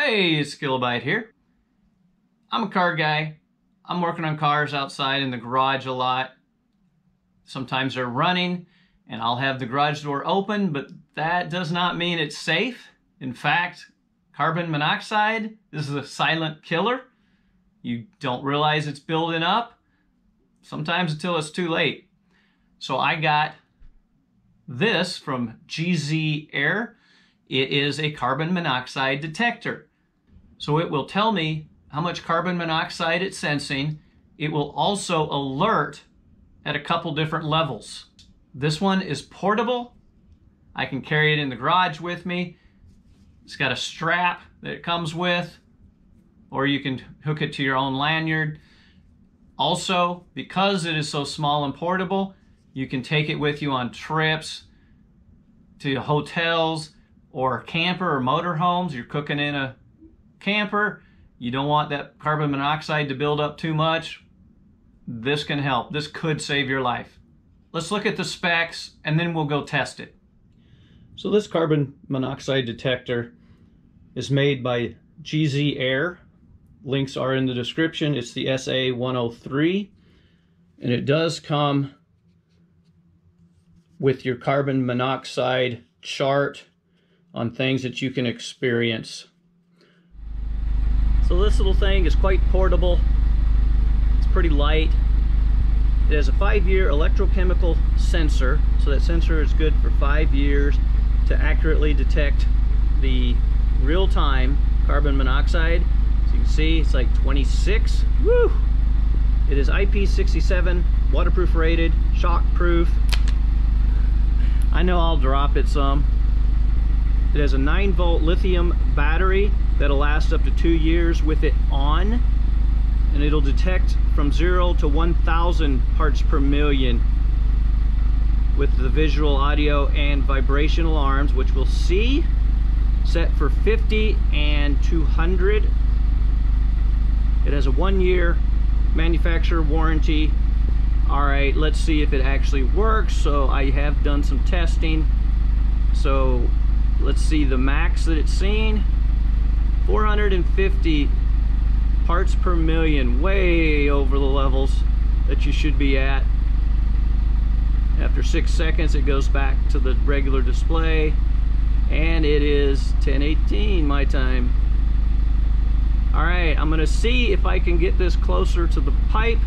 Hey, it's Kilobyte here. I'm a car guy. I'm working on cars outside in the garage a lot. Sometimes they're running and I'll have the garage door open, but that does not mean it's safe. In fact, carbon monoxide, this is a silent killer. You don't realize it's building up, sometimes until it's too late. So I got this from GZAIR. It is a carbon monoxide detector. So it will tell me how much carbon monoxide it's sensing. It will also alert at a couple different levels. This one is portable. I can carry it in the garage with me. It's got a strap that it comes with, or you can hook it to your own lanyard. Also, because it is so small and portable, you can take it with you on trips to hotels or camper or motorhomes. You're cooking in a camper, you don't want that carbon monoxide to build up too much. This can help. This could save your life. Let's look at the specs and then we'll go test it. So this carbon monoxide detector is made by GZAIR. Links are in the description. It's the SA103, and it does come with your carbon monoxide chart on things that you can experience. So this little thing is quite portable. It's pretty light. It has a 5-year electrochemical sensor, so that sensor is good for 5 years to accurately detect the real-time carbon monoxide. So you can see it's like 26. Woo! It is IP67 Waterproof Rated, shock-proof. I know I'll drop it some. It has a 9-volt lithium battery that'll last up to 2 years with it on, and it'll detect from 0 to 1,000 parts per million with the visual, audio, and vibration alarms, which we'll see, set for 50 and 200. It has a 1-year manufacturer warranty. All right, let's see if it actually works. So I have done some testing. So let's see the max that it's seen. 450 parts per million, way over the levels that you should be at. After 6 seconds, it goes back to the regular display, and it is 10:18 my time. All right, I'm gonna see if I can get this closer to the pipe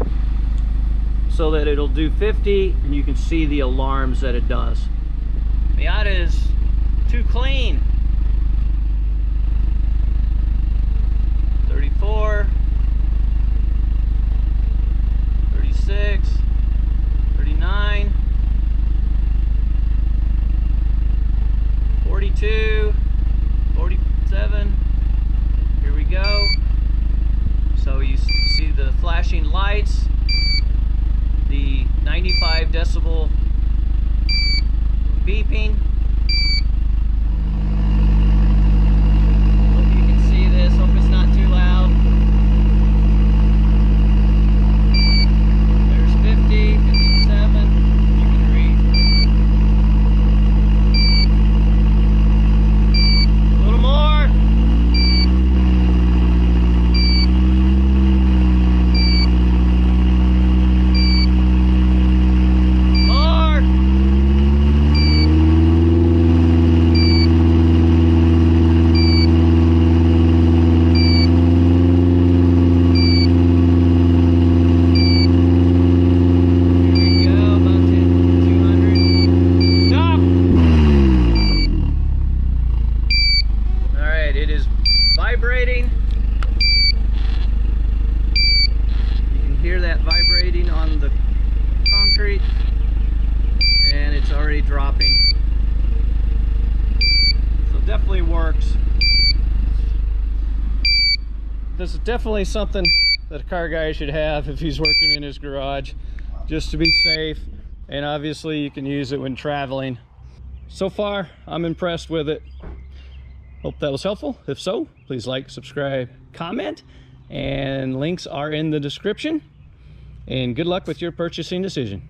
so that it'll do 50, and you can see the alarms that it does. Miata is too clean. 34, 36, 39, 42, 47. Here we go. So you see the flashing lights, the 95 decibel beeping. Hope you can see this. Hope it's not too loud. There's 50, 57. You can read. A little more. Vibrating. You can hear that vibrating on the concrete, and it's already dropping. So it definitely works. This is definitely something that a car guy should have if he's working in his garage, just to be safe, and obviously you can use it when traveling. So far, I'm impressed with it. Hope that was helpful. If so, please like, subscribe, comment, and links are in the description. And good luck with your purchasing decision.